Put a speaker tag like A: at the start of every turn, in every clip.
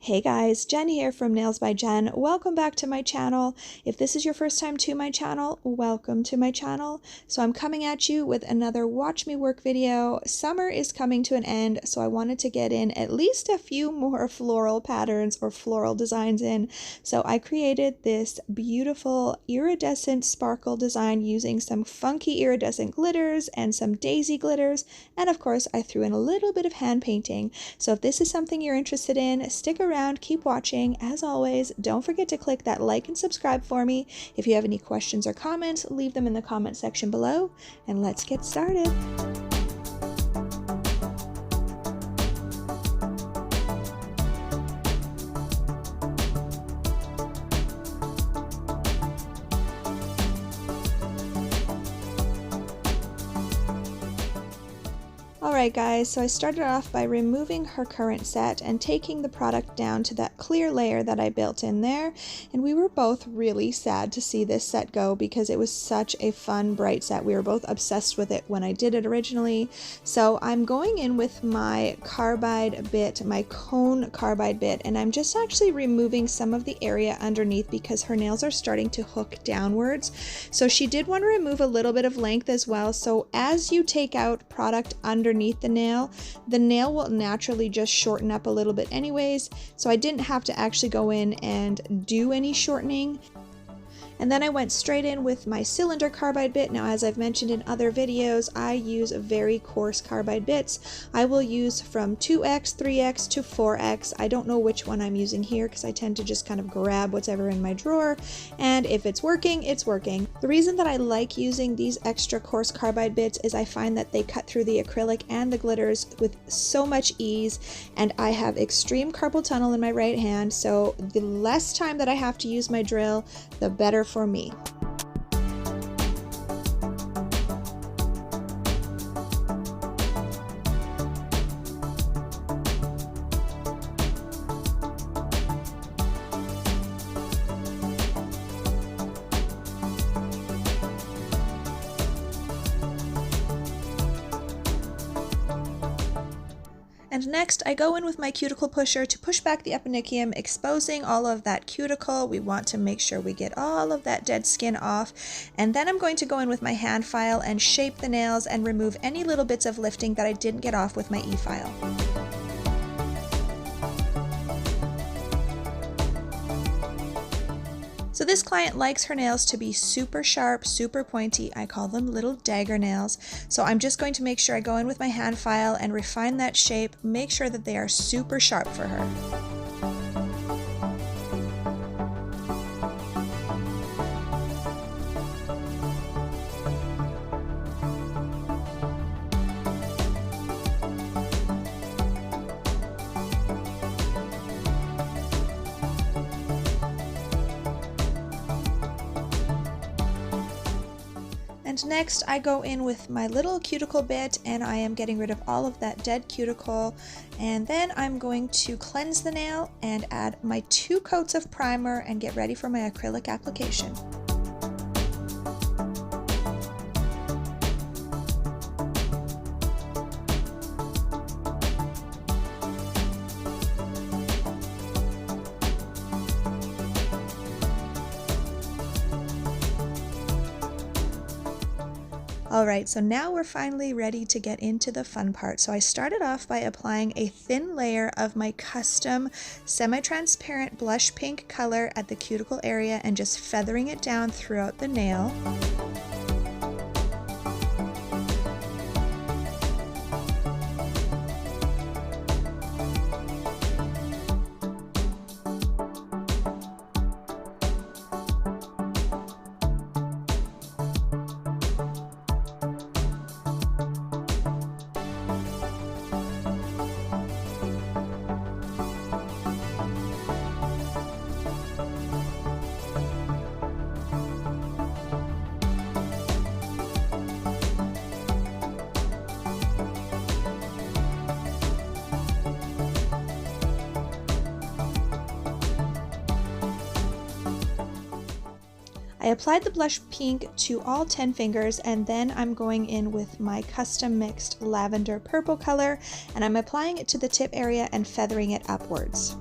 A: Hey guys, Jen here from Nails by Jen. Welcome back to my channel. If this is your first time to my channel, welcome to my channel. So I'm coming at you with another watch me work video. Summer is coming to an end, so I wanted to get in at least a few more floral patterns or floral designs in. So I created this beautiful iridescent sparkle design using some funky iridescent glitters and some daisy glitters. And of course, I threw in a little bit of hand painting. So if this is something you're interested in, stick around, keep watching. As always, don't forget to click that like and subscribe for me. If you have any questions or comments, leave them in the comment section below, and let's get started. Alright guys, so I started off by removing her current set and taking the product down to that clear layer that I built in there, and we were both really sad to see this set go because it was such a fun bright set. We were both obsessed with it when I did it originally. So I'm going in with my carbide bit, my cone carbide bit, and I'm just actually removing some of the area underneath because her nails are starting to hook downwards. So she did want to remove a little bit of length as well, so as you take out product underneath the nail will naturally just shorten up a little bit anyways, so I didn't have to actually go in and do any shortening. And then I went straight in with my cylinder carbide bit. Now, as I've mentioned in other videos, I use very coarse carbide bits. I will use from 2x, 3x to 4x. I don't know which one I'm using here because I tend to just kind of grab whatever in my drawer. And if it's working, it's working. The reason that I like using these extra coarse carbide bits is I find that they cut through the acrylic and the glitters with so much ease. And I have extreme carpal tunnel in my right hand, so the less time that I have to use my drill, the better for me. And next, I go in with my cuticle pusher to push back the eponychium, exposing all of that cuticle. We want to make sure we get all of that dead skin off. And then I'm going to go in with my hand file and shape the nails and remove any little bits of lifting that I didn't get off with my e-file. So this client likes her nails to be super sharp, super pointy. I call them little dagger nails. So I'm just going to make sure I go in with my hand file and refine that shape, make sure that they are super sharp for her. And next I go in with my little cuticle bit and I am getting rid of all of that dead cuticle, and then I'm going to cleanse the nail and add my 2 coats of primer and get ready for my acrylic application. Alright, so now we're finally ready to get into the fun part. So I started off by applying a thin layer of my custom semi-transparent blush pink color at the cuticle area and just feathering it down throughout the nail. I applied the blush pink to all 10 fingers, and then I'm going in with my custom mixed lavender purple color, and I'm applying it to the tip area and feathering it upwards.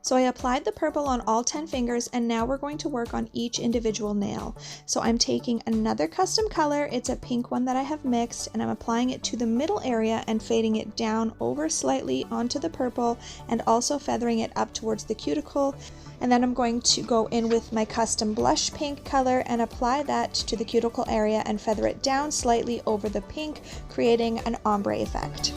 A: So I applied the purple on all 10 fingers, and now we're going to work on each individual nail. So I'm taking another custom color, it's a pink one that I have mixed, and I'm applying it to the middle area and fading it down over slightly onto the purple and also feathering it up towards the cuticle. And then I'm going to go in with my custom blush pink color and apply that to the cuticle area and feather it down slightly over the pink, creating an ombre effect.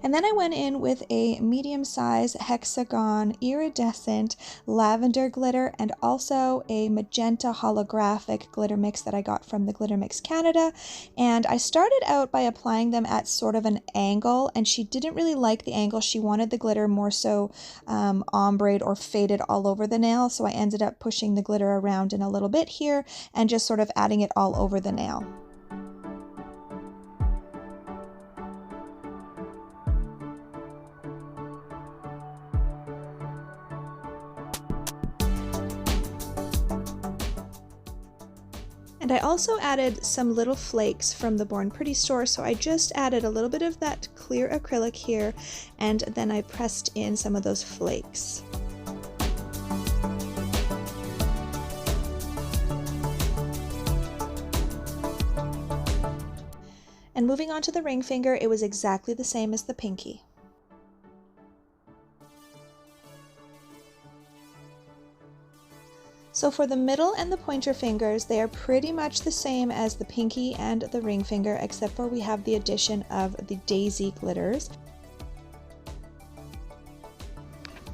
A: And then I went in with a medium size hexagon iridescent lavender glitter and also a magenta holographic glitter mix that I got from the Glitter Mix Canada. And I started out by applying them at sort of an angle, and she didn't really like the angle. She wanted the glitter more so ombreed or faded all over the nail. So I ended up pushing the glitter around in a little bit here and just sort of adding it all over the nail. And I also added some little flakes from the Born Pretty store, so I just added a little bit of that clear acrylic here, and then I pressed in some of those flakes. And moving on to the ring finger, it was exactly the same as the pinky. So for the middle and the pointer fingers, they are pretty much the same as the pinky and the ring finger, except for we have the addition of the daisy glitters.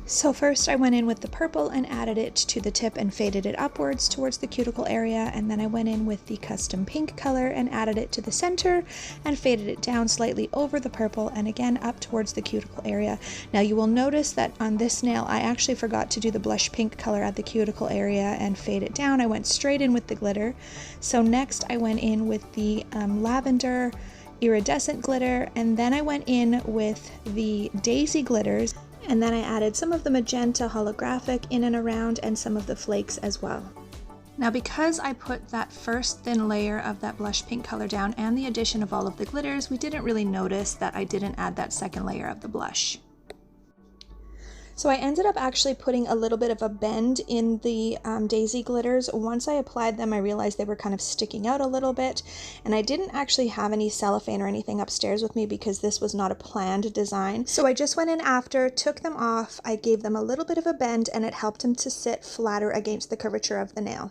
A: So first I went in with the purple and added it to the tip and faded it upwards towards the cuticle area, and then I went in with the custom pink color and added it to the center and faded it down slightly over the purple and again up towards the cuticle area. Now you will notice that on this nail I actually forgot to do the blush pink color at the cuticle area and fade it down. I went straight in with the glitter. So next I went in with the lavender iridescent glitter, and then I went in with the daisy glitters. And then I added some of the magenta holographic in and around and some of the flakes as well. Now because I put that first thin layer of that blush pink color down and the addition of all of the glitters, we didn't really notice that I didn't add that second layer of the blush. So I ended up actually putting a little bit of a bend in the daisy glitters. Once I applied them, I realized they were kind of sticking out a little bit, and I didn't actually have any cellophane or anything upstairs with me because this was not a planned design. So I just went in after, took them off, I gave them a little bit of a bend, and it helped them to sit flatter against the curvature of the nail.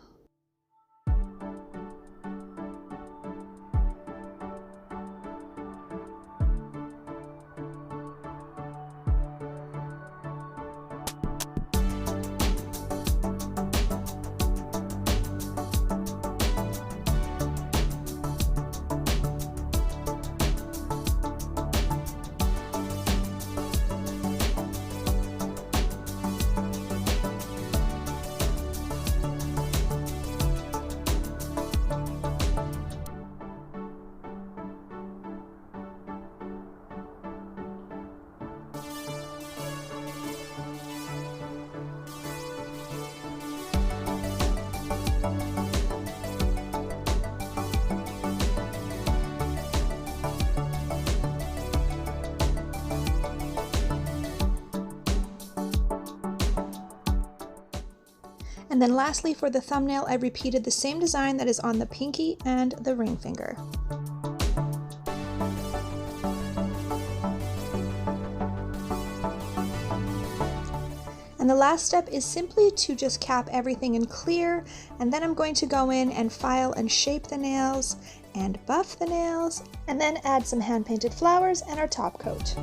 A: And then lastly, for the thumbnail, I repeated the same design that is on the pinky and the ring finger. And the last step is simply to just cap everything in clear, and then I'm going to go in and file and shape the nails and buff the nails, and then add some hand-painted flowers and our top coat.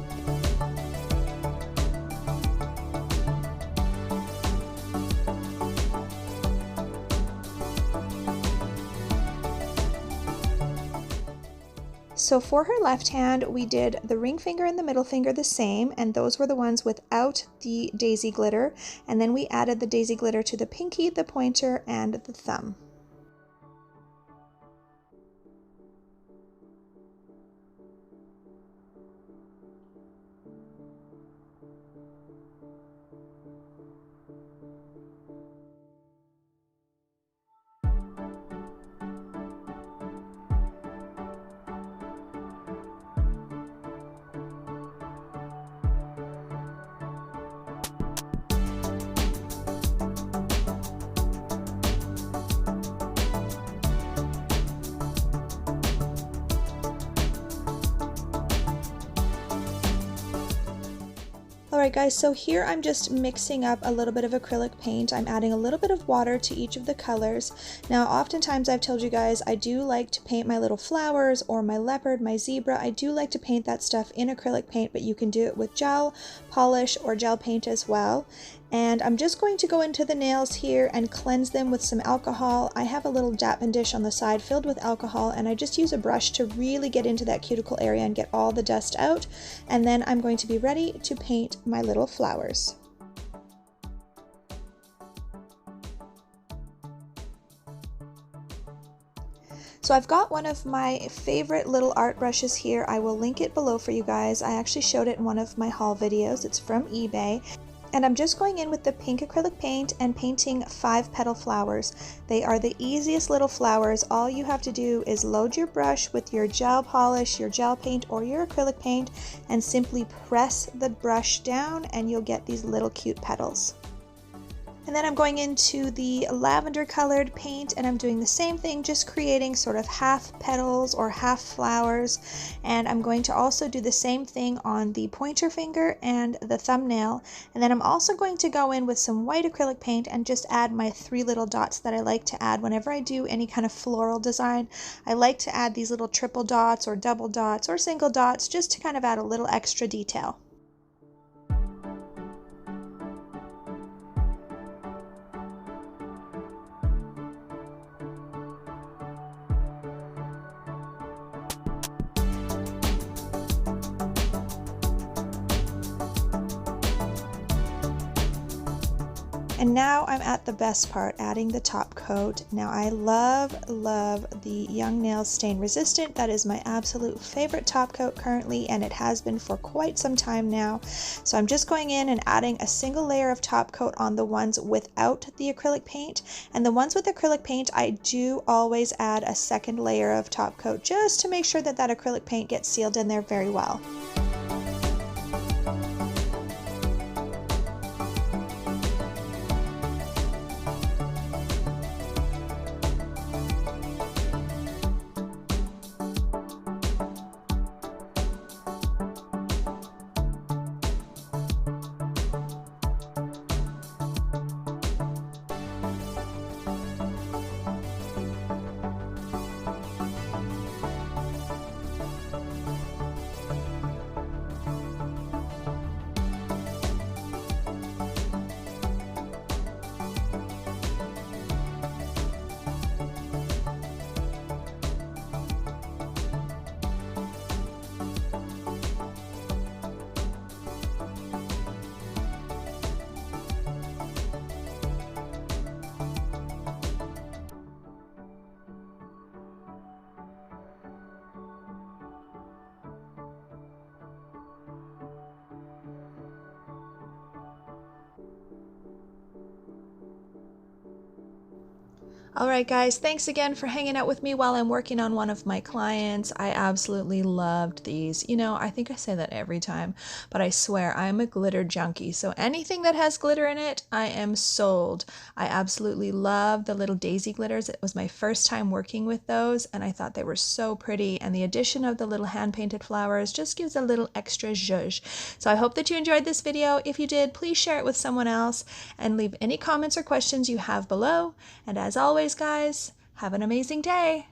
A: So for her left hand, we did the ring finger and the middle finger the same, and those were the ones without the daisy glitter. And then we added the daisy glitter to the pinky, the pointer, and the thumb. Alright guys, so here I'm just mixing up a little bit of acrylic paint. I'm adding a little bit of water to each of the colors. Now oftentimes I've told you guys I do like to paint my little flowers or my leopard, my zebra. I do like to paint that stuff in acrylic paint, but you can do it with gel, polish, or gel paint as well. And I'm just going to go into the nails here and cleanse them with some alcohol. I have a little dappen dish on the side filled with alcohol, and I just use a brush to really get into that cuticle area and get all the dust out. And then I'm going to be ready to paint my little flowers. So I've got one of my favorite little art brushes here. I will link it below for you guys. I actually showed it in one of my haul videos. It's from eBay. And I'm just going in with the pink acrylic paint and painting 5 petal flowers. They are the easiest little flowers. All you have to do is load your brush with your gel polish, your gel paint, or your acrylic paint, and simply press the brush down and you'll get these little cute petals. And then I'm going into the lavender colored paint and I'm doing the same thing, just creating sort of half petals or half flowers. And I'm going to also do the same thing on the pointer finger and the thumbnail. And then I'm also going to go in with some white acrylic paint and just add my 3 little dots that I like to add whenever I do any kind of floral design. I like to add these little triple dots or double dots or single dots just to kind of add a little extra detail. And now I'm at the best part, adding the top coat. Now I love the Young Nails Stain Resistant. That is my absolute favorite top coat currently, and it has been for quite some time now. So I'm just going in and adding a single layer of top coat on the ones without the acrylic paint. And the ones with acrylic paint, I do always add a second layer of top coat just to make sure that that acrylic paint gets sealed in there very well. Alright guys, thanks again for hanging out with me while I'm working on one of my clients. I absolutely loved these. You know, I think I say that every time, but I swear I'm a glitter junkie. So anything that has glitter in it, I am sold. I absolutely love the little daisy glitters. It was my first time working with those and I thought they were so pretty, and the addition of the little hand-painted flowers just gives a little extra zhuzh. So I hope that you enjoyed this video. If you did, please share it with someone else and leave any comments or questions you have below. And as always, guys, have an amazing day.